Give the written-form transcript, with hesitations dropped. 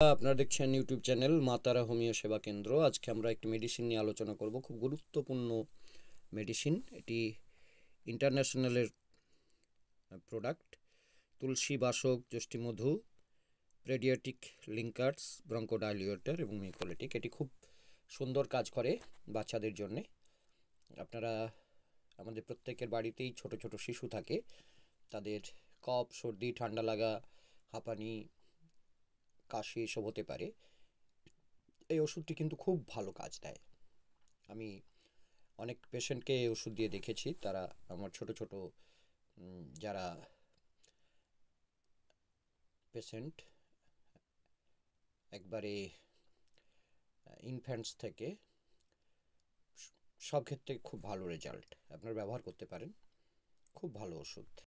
আপনারা দেখছেন YouTube channel মা তারা হোমিও সেবা কেন্দ্র। আজকে আমরা একটি মেডিসিন নিয়ে আলোচনা করব, খুব গুরুত্বপূর্ণ মেডিসিন। এটি ইন্টারন্যাশনালের প্রোডাক্ট। তুলসী বাসক, যষ্টিমধু, প্রেডিয়াটিক লিঙ্কার্স, ব্রঙ্কোডাইলিউটার এবং মিউকোলিটিক। এটি খুব সুন্দর কাজ করে বাচ্চাদের জন্যে। আপনারা আমাদের প্রত্যেকের বাড়িতেই ছোট ছোট শিশু থাকে, তাদের কফ, সর্দি, ঠান্ডা লাগা, হাঁপানি, কাশি এসব হতে পারে। এই ওষুধটি কিন্তু খুব ভালো কাজ দেয়। আমি অনেক পেশেন্টকে এই ওষুধ দিয়ে দেখেছি। তারা আমার ছোট ছোট যারা পেশেন্ট, একবারে ইনফ্যান্টস থেকে, সব ক্ষেত্রে খুব ভালো রেজাল্ট। আপনারা ব্যবহার করতে পারেন, খুব ভালো ওষুধ।